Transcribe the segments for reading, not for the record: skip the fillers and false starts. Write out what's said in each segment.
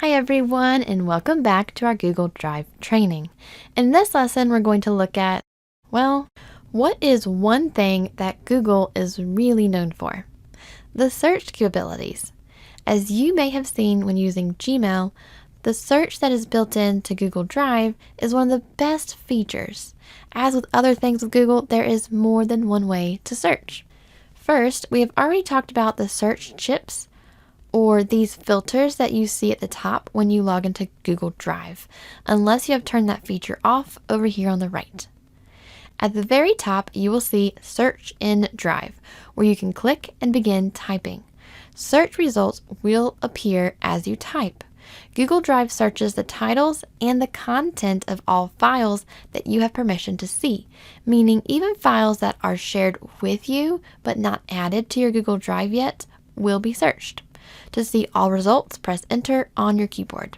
Hi everyone, and welcome back to our Google Drive training. In this lesson, we're going to look at, well, what is one thing that Google is really known for? The search capabilities. As you may have seen when using Gmail, the search that is built into Google Drive is one of the best features. As with other things with Google, there is more than one way to search. First, we have already talked about the search chips, or these filters that you see at the top when you log into Google Drive, unless you have turned that feature off over here on the right. At the very top, you will see Search in Drive, where you can click and begin typing. Search results will appear as you type. Google Drive searches the titles and the content of all files that you have permission to see, meaning even files that are shared with you but not added to your Google Drive yet will be searched. To see all results, press Enter on your keyboard.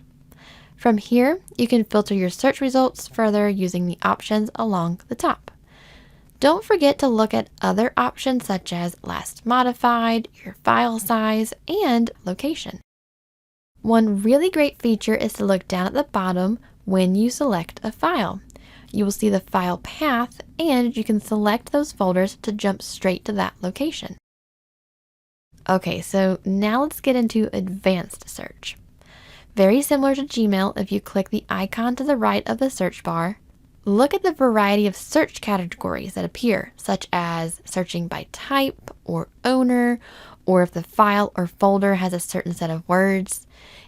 From here, you can filter your search results further using the options along the top. Don't forget to look at other options such as last modified, your file size, and location. One really great feature is to look down at the bottom when you select a file. You will see the file path, and you can select those folders to jump straight to that location. Okay, so now let's get into advanced search. Very similar to Gmail, if you click the icon to the right of the search bar, look at the variety of search categories that appear, such as searching by type or owner, or if the file or folder has a certain set of words.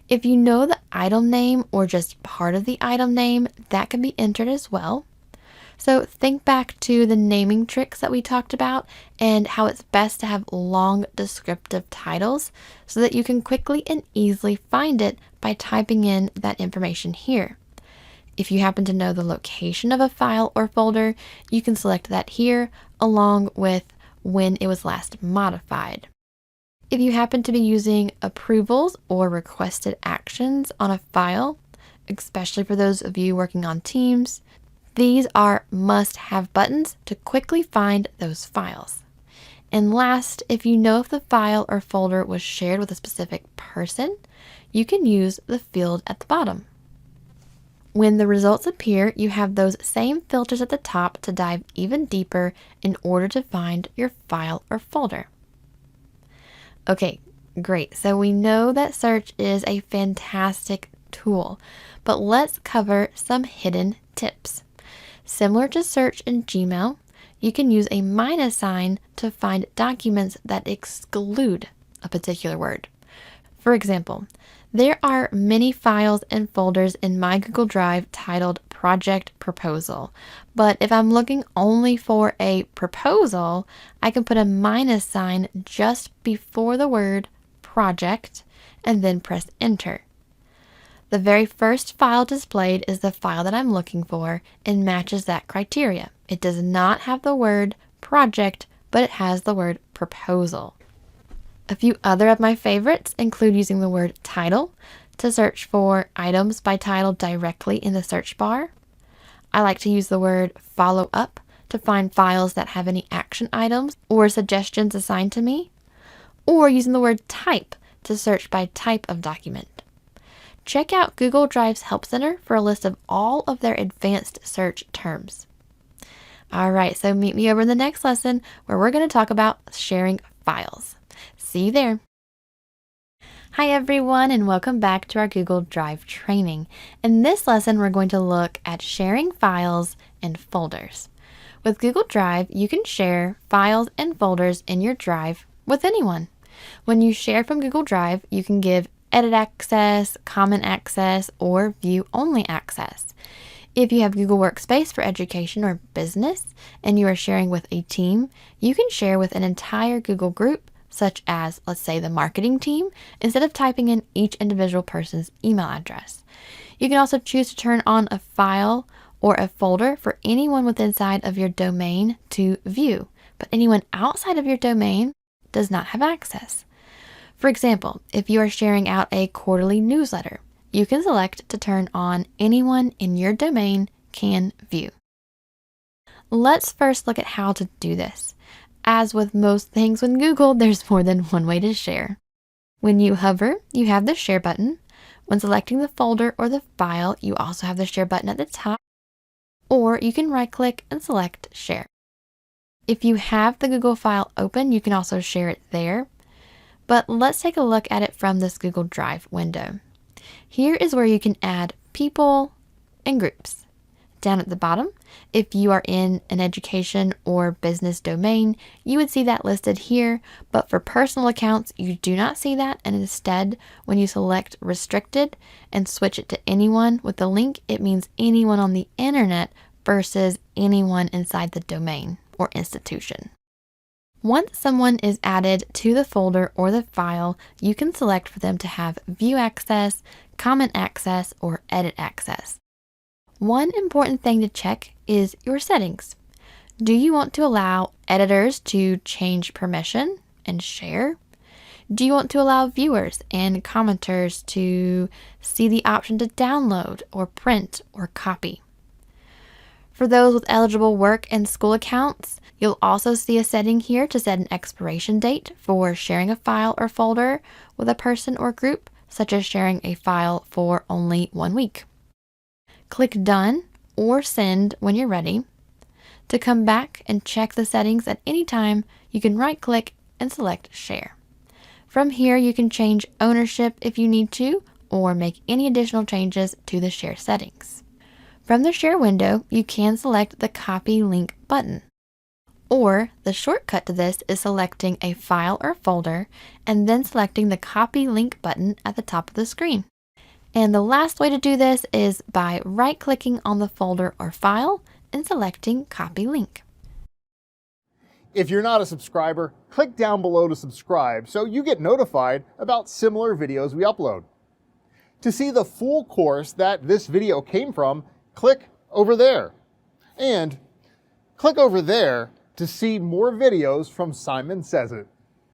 If you know the item name or just part of the item name, that can be entered as well. So think back to the naming tricks that we talked about and how it's best to have long descriptive titles so that you can quickly and easily find it by typing in that information here. If you happen to know the location of a file or folder, you can select that here along with when it was last modified. If you happen to be using approvals or requested actions on a file, especially for those of you working on Teams, these are must-have buttons to quickly find those files. And last, if you know if the file or folder was shared with a specific person, you can use the field at the bottom. When the results appear, you have those same filters at the top to dive even deeper in order to find your file or folder. Okay, great. So we know that search is a fantastic tool, but let's cover some hidden tips. Similar to search in Gmail, you can use a minus sign to find documents that exclude a particular word. For example, there are many files and folders in my Google Drive titled Project Proposal, but if I'm looking only for a proposal, I can put a minus sign just before the word project and then press Enter. The very first file displayed is the file that I'm looking for and matches that criteria. It does not have the word project, but it has the word proposal. A few other of my favorites include using the word title to search for items by title directly in the search bar. I like to use the word follow up to find files that have any action items or suggestions assigned to me, or using the word type to search by type of document. Check out Google Drive's Help Center for a list of all of their advanced search terms. All right, so meet me over in the next lesson where we're going to talk about sharing files. See you there. Hi everyone, and welcome back to our Google Drive training. In this lesson, we're going to look at sharing files and folders. With Google Drive, you can share files and folders in your Drive with anyone. When you share from Google Drive, you can give edit access, comment access, or view-only access. If you have Google Workspace for education or business, and you are sharing with a team, you can share with an entire Google group, such as, let's say, the marketing team, instead of typing in each individual person's email address. You can also choose to turn on a file or a folder for anyone within inside of your domain to view, but anyone outside of your domain does not have access. For example, if you are sharing out a quarterly newsletter, you can select to turn on anyone in your domain can view. Let's first look at how to do this. As with most things with Google, there's more than one way to share. When you hover, you have the share button. When selecting the folder or the file, you also have the share button at the top, or you can right-click and select share. If you have the Google file open, you can also share it there, but let's take a look at it from this Google Drive window. Here is where you can add people and groups. Down at the bottom, if you are in an education or business domain, you would see that listed here, but for personal accounts, you do not see that, and instead, when you select restricted and switch it to anyone with the link, it means anyone on the internet versus anyone inside the domain or institution. Once someone is added to the folder or the file, you can select for them to have view access, comment access, or edit access. One important thing to check is your settings. Do you want to allow editors to change permission and share? Do you want to allow viewers and commenters to see the option to download or print or copy? For those with eligible work and school accounts, you'll also see a setting here to set an expiration date for sharing a file or folder with a person or group, such as sharing a file for only 1 week. Click Done or Send when you're ready. To come back and check the settings at any time, you can right-click and select Share. From here, you can change ownership if you need to, or make any additional changes to the share settings. From the share window, you can select the Copy Link button. Or the shortcut to this is selecting a file or folder and then selecting the Copy Link button at the top of the screen. And the last way to do this is by right-clicking on the folder or file and selecting Copy Link. If you're not a subscriber, click down below to subscribe so you get notified about similar videos we upload. To see the full course that this video came from, click over there. And click over there to see more videos from Simon Says It.